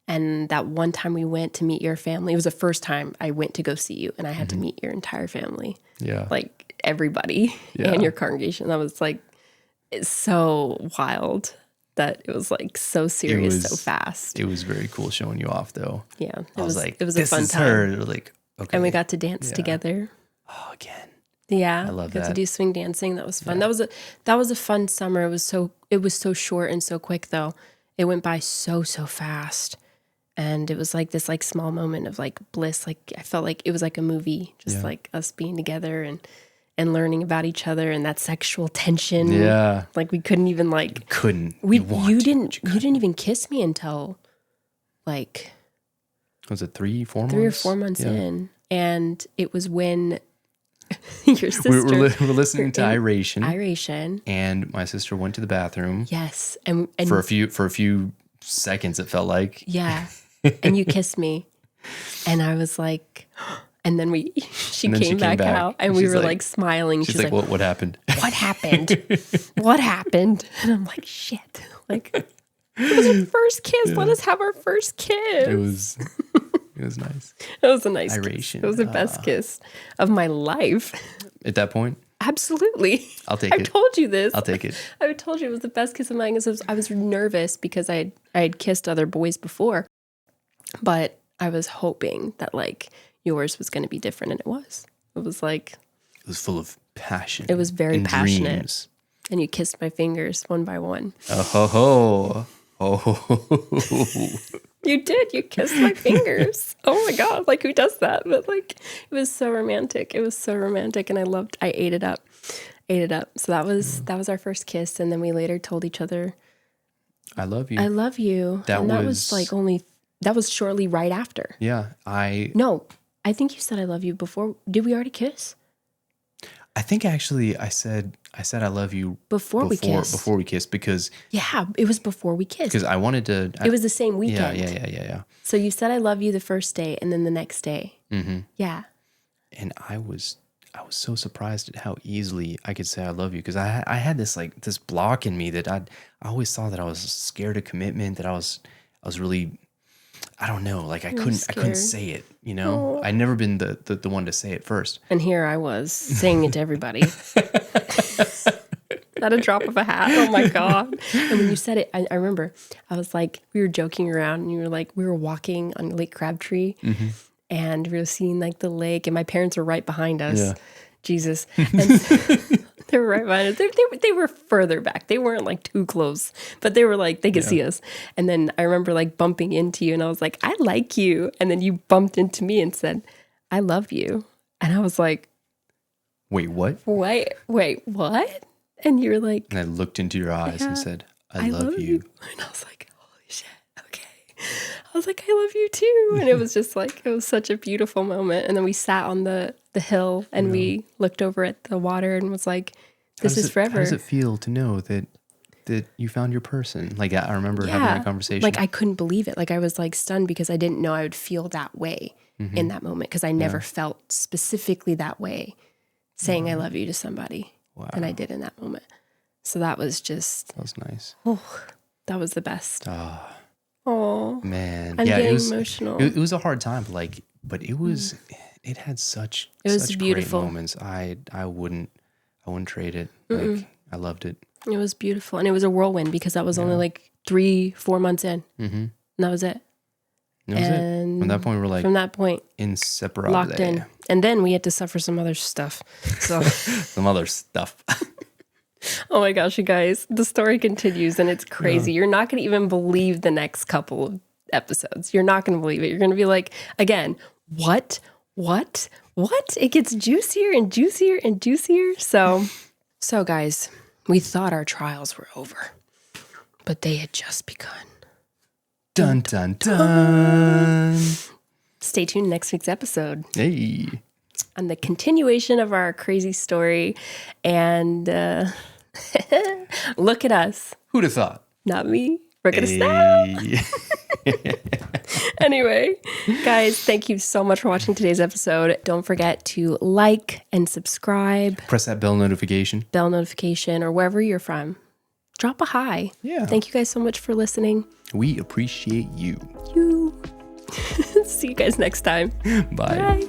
[SPEAKER 1] And that one time we went to meet your family, it was the first time I went to go see you, and I had to meet your entire family. Yeah. Like, everybody and your congregation. That was like, it's so wild that it was like so serious so fast.
[SPEAKER 2] It was very cool showing you off, though.
[SPEAKER 1] Yeah.
[SPEAKER 2] It was like,
[SPEAKER 1] it was a fun time.
[SPEAKER 2] Her. Like, okay.
[SPEAKER 1] And we got to dance together.
[SPEAKER 2] Oh, again.
[SPEAKER 1] Yeah.
[SPEAKER 2] I love that.
[SPEAKER 1] Got to do swing dancing. That was fun. Yeah. That was a fun summer. It was so short and so quick, though. It went by so fast. And it was like this like small moment of like bliss. Like, I felt like it was like a movie, just like us being together and learning about each other, and that sexual tension. Yeah. Like, we couldn't even like, you didn't even kiss me until like,
[SPEAKER 2] was it 3-4 months?
[SPEAKER 1] 3 or 4 months in. And it was when your sister,
[SPEAKER 2] we're listening to
[SPEAKER 1] Iration.
[SPEAKER 2] And my sister went to the bathroom.
[SPEAKER 1] Yes. And
[SPEAKER 2] for a few seconds, it felt like.
[SPEAKER 1] Yeah. And you kissed me, and I was like, and then she came back out, and we were like smiling.
[SPEAKER 2] She's like, what happened?
[SPEAKER 1] What happened? What happened? And I'm like, shit. Like, it was our first kiss. Yeah. Let us have our first kiss.
[SPEAKER 2] It was It was nice.
[SPEAKER 1] It was a nice
[SPEAKER 2] Iration.
[SPEAKER 1] kiss. It was the best kiss of my life.
[SPEAKER 2] At that point?
[SPEAKER 1] Absolutely.
[SPEAKER 2] I'll take
[SPEAKER 1] I've
[SPEAKER 2] it.
[SPEAKER 1] told you this.
[SPEAKER 2] I'll take it.
[SPEAKER 1] I told you it was the best kiss of mine because I was nervous because I had kissed other boys before, but I was hoping that like yours was going to be different, and it was. It was like
[SPEAKER 2] it was full of passion.
[SPEAKER 1] It was very
[SPEAKER 2] and
[SPEAKER 1] passionate.
[SPEAKER 2] Dreams.
[SPEAKER 1] And you kissed my fingers one by one.
[SPEAKER 2] Oh ho ho. Oh ho ho.
[SPEAKER 1] You did. You kissed my fingers. Oh my God. Like, who does that? But like, it was so romantic. It was so romantic. And I ate it up. So that was our first kiss. And then we later told each other,
[SPEAKER 2] I love you.
[SPEAKER 1] I love you. That was shortly right after.
[SPEAKER 2] Yeah.
[SPEAKER 1] No, I think you said I love you before. Did we already kiss?
[SPEAKER 2] I think actually I said I love you
[SPEAKER 1] before we kissed
[SPEAKER 2] because
[SPEAKER 1] it was before we kissed.
[SPEAKER 2] Because I wanted to.
[SPEAKER 1] It was the same weekend.
[SPEAKER 2] Yeah.
[SPEAKER 1] So you said I love you the first day, and then the next day.
[SPEAKER 2] Mm-hmm.
[SPEAKER 1] Yeah.
[SPEAKER 2] And I was so surprised at how easily I could say I love you, because I had this block in me that I always thought that I was scared of commitment, that I was really, I don't know, like I couldn't say it, you know. I'd never been the one to say it first.
[SPEAKER 1] And here I was saying it to everybody. At a drop of a hat. Oh my God. And when you said it, I remember I was like, we were joking around, and you were like, we were walking on Lake Crabtree, mm-hmm. and we were seeing like the lake, and my parents were right behind us. Yeah. Jesus. And they were right behind us. They were further back. They weren't like too close, but they were like, they could see us. And then I remember like bumping into you, and I was like, I like you. And then you bumped into me and said, I love you. And I was like,
[SPEAKER 2] wait, what?
[SPEAKER 1] Wait, what? And you were like,
[SPEAKER 2] and I looked into your eyes and said, I love you.
[SPEAKER 1] And I was like, holy shit, okay. I was like, I love you too. And it was just like, it was such a beautiful moment. And then we sat on the hill, and we looked over at the water and was like, this is forever.
[SPEAKER 2] How does it feel to know that you found your person? Like, I remember having that conversation.
[SPEAKER 1] Like, I couldn't believe it. Like, I was like stunned because I didn't know I would feel that way in that moment, because I never felt specifically that way saying I love you to somebody.
[SPEAKER 2] Wow.
[SPEAKER 1] And I did in that moment. So that was
[SPEAKER 2] nice.
[SPEAKER 1] Oh, that was the best.
[SPEAKER 2] Oh man.
[SPEAKER 1] I'm getting emotional.
[SPEAKER 2] It was a hard time, but it was, it had such beautiful great moments. I wouldn't trade it. Like, I loved it.
[SPEAKER 1] It was beautiful. And it was a whirlwind, because that was only like 3-4 months in. Mm-hmm. And that was it.
[SPEAKER 2] That was it. From that point, we were like,
[SPEAKER 1] from that point,
[SPEAKER 2] inseparable.
[SPEAKER 1] Locked in. And then we had to suffer some other stuff. So
[SPEAKER 2] some other stuff.
[SPEAKER 1] Oh my gosh, you guys, the story continues, and it's crazy. You're not going to even believe the next couple of episodes. You're not going to believe it. You're going to be like, again, what? It gets juicier and juicier and juicier. So guys, we thought our trials were over, but they had just begun.
[SPEAKER 2] Dun, dun, dun.
[SPEAKER 1] Stay tuned next week's episode.
[SPEAKER 2] Hey.
[SPEAKER 1] On the continuation of our crazy story. And look at us.
[SPEAKER 2] Who'd have thought?
[SPEAKER 1] Not me. We're going to stop. Anyway, guys, thank you so much for watching today's episode. Don't forget to like and subscribe.
[SPEAKER 2] Press that bell notification.
[SPEAKER 1] Or wherever you're from. Drop a hi.
[SPEAKER 2] Yeah.
[SPEAKER 1] Thank you guys so much for listening.
[SPEAKER 2] We appreciate you.
[SPEAKER 1] See you guys next time.
[SPEAKER 2] Bye.
[SPEAKER 1] Bye.